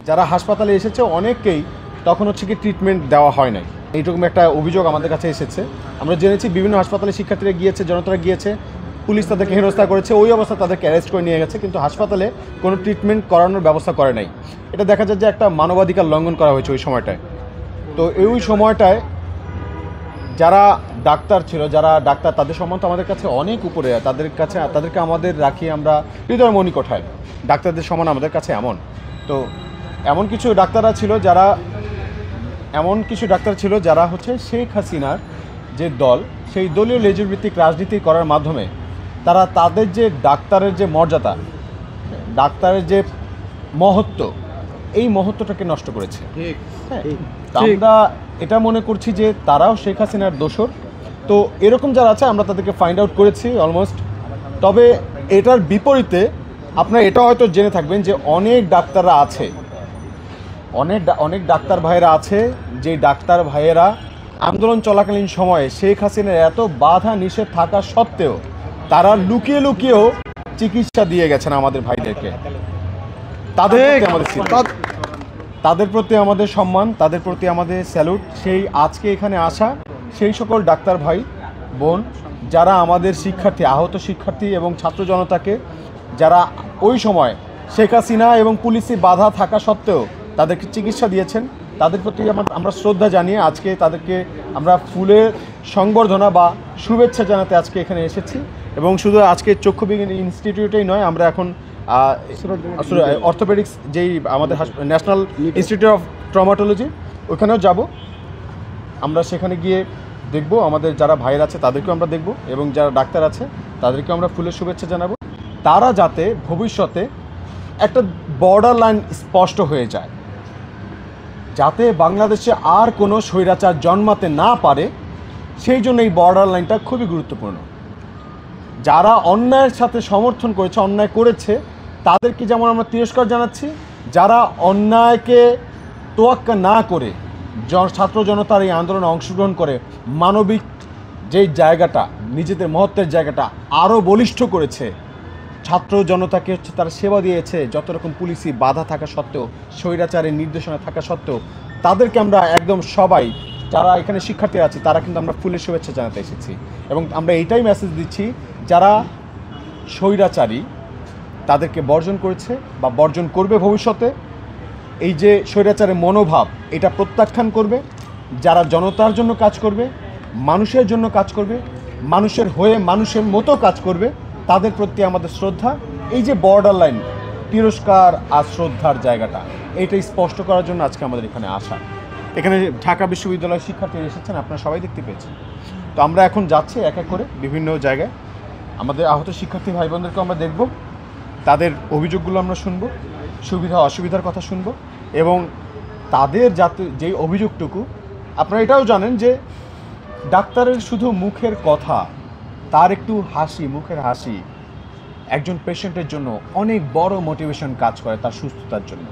যারা হাসপাতালে এসেছে অনেককেই তখন হচ্ছে কি ট্রিটমেন্ট দেওয়া হয় নাই, এইরকম একটা অভিযোগ আমাদের কাছে এসেছে। আমরা জেনেছি বিভিন্ন হাসপাতালে শিক্ষার্থীরা গিয়েছে, জনতারা গিয়েছে, পুলিশ তাদেরকে হেনস্থা করেছে, ওই অবস্থা তাদেরকে অ্যারেস্ট করে নিয়ে গেছে, কিন্তু হাসপাতালে কোনো ট্রিটমেন্ট করানোর ব্যবস্থা করে নাই। এটা দেখা যায় যে একটা মানবাধিকার লঙ্ঘন করা হয়েছে ওই সময়টায়। তো ওই সময়টায় যারা ডাক্তার ছিল, যারা ডাক্তার, তাদের সম্মান তো আমাদের কাছে অনেক উপরে, তাদেরকে আমাদের রাখি আমরা হৃদয় মণিকোঠায়। ডাক্তারদের সমান আমাদের কাছে এমন। তো এমন কিছু ডাক্তার ছিল যারা হচ্ছে শেখ হাসিনার যে দল, সেই দলীয় লেজুরভিত্তিক রাজনীতি করার মাধ্যমে তারা তাদের যে ডাক্তারের যে মর্যাদা, ডাক্তারের যে মহত্ব, এই মহত্বটাকে নষ্ট করেছে। হ্যাঁ, আমরা এটা মনে করছি যে তারাও শেখ হাসিনার দোসর। তো এরকম যারা আছে আমরা তাদেরকে ফাইন্ড আউট করেছি অলমোস্ট। তবে এটার বিপরীতে আপনারা এটা হয়তো জেনে থাকবেন যে অনেক ডাক্তাররা আছে, অনেক ডাক্তার ভাইয়েরা আছে, যে ডাক্তার ভাইয়েরা আন্দোলন চলাকালীন সময়ে শেখ হাসিনার এত বাধা নিষেধ থাকা সত্ত্বেও তারা লুকিয়ে লুকিয়েও চিকিৎসা দিয়ে গেছেন আমাদের ভাইদেরকে। তাদের প্রতি আমাদের সম্মান, তাদের প্রতি আমাদের স্যালুট। সেই আজকে এখানে আসা সেই সকল ডাক্তার ভাই বোন যারা আমাদের শিক্ষার্থী, আহত শিক্ষার্থী এবং ছাত্র জনতাকে, যারা ওই সময় শেখ হাসিনা এবং পুলিশি বাধা থাকা সত্ত্বেও তাদেরকে চিকিৎসা দিয়েছেন, তাদের প্রতি আমরা শ্রদ্ধা জানিয়ে আজকে তাদেরকে আমরা ফুলের সংবর্ধনা বা শুভেচ্ছা জানাতে আজকে এখানে এসেছি। এবং শুধু আজকে চক্ষু বিজ্ঞান ইনস্টিটিউটেই নয়, আমরা এখন অর্থোপেডিক্স যেই আমাদের ন্যাশনাল ইনস্টিটিউট অফ ট্রমাটোলজি, ওখানেও যাব। আমরা সেখানে গিয়ে দেখব, আমাদের যারা ভাইয়ের আছে তাদেরকেও আমরা দেখব, এবং যারা ডাক্তার আছে তাদেরকেও আমরা ফুলের শুভেচ্ছা জানাবো। তারা যাতে ভবিষ্যতে একটা বর্ডার লাইন স্পষ্ট হয়ে যায়, যাতে বাংলাদেশে আর কোনো স্বৈরাচার জন্মাতে না পারে, সেই জন্য এই বর্ডার লাইনটা খুবই গুরুত্বপূর্ণ। যারা অন্যায়ের সাথে সমর্থন করেছে, অন্যায় করেছে, তাদেরকে যেমন আমরা তিরস্কার জানাচ্ছি, যারা অন্যায়কে তোয়াক্কা না করে ছাত্র জনতার এই আন্দোলনে অংশগ্রহণ করে মানবিক যেই জায়গাটা, নিজেদের মহত্বের জায়গাটা আরও বলিষ্ঠ করেছে, ছাত্র জনতাকে হচ্ছে তারা সেবা দিয়েছে যত রকম পুলিশি বাধা থাকা সত্ত্বেও, স্বৈরাচারের নির্দেশনা থাকা সত্ত্বেও, তাদেরকে আমরা একদম সবাই যারা এখানে শিক্ষার্থী আছে তারা কিন্তু আমরা ফুলের শুভেচ্ছা জানাতে এসেছি। এবং আমরা এইটাই মেসেজ দিচ্ছি, যারা স্বৈরাচারী তাদেরকে বর্জন করেছে বা বর্জন করবে ভবিষ্যতে, এই যে স্বৈরাচারের মনোভাব, এটা প্রত্যাখ্যান করবে, যারা জনতার জন্য কাজ করবে, মানুষের জন্য কাজ করবে, মানুষের হয়ে মানুষের মতো কাজ করবে, তাদের প্রতি আমাদের শ্রদ্ধা। এই যে বর্ডার লাইন, তিরস্কার আর শ্রদ্ধার জায়গাটা, এইটাই স্পষ্ট করার জন্য আজকে আমাদের এখানে আসা। এখানে ঢাকা বিশ্ববিদ্যালয়ের শিক্ষার্থীরা এসেছেন, আপনারা সবাই দেখতে পেয়েছেন। তো আমরা এখন যাচ্ছি এক এক করে বিভিন্ন জায়গায়, আমাদের আহত শিক্ষার্থী ভাই বোনদেরকে আমরা দেখব, তাদের অভিযোগগুলো আমরা শুনবো, সুবিধা অসুবিধার কথা শুনবো, এবং তাদের যাতে যেই অভিযোগটুকু, আপনারা এটাও জানেন যে ডাক্তারের শুধু মুখের কথা, তার একটু হাসি, মুখের হাসি একজন পেশেন্টের জন্য অনেক বড় মোটিভেশন কাজ করে তার সুস্থতার জন্য।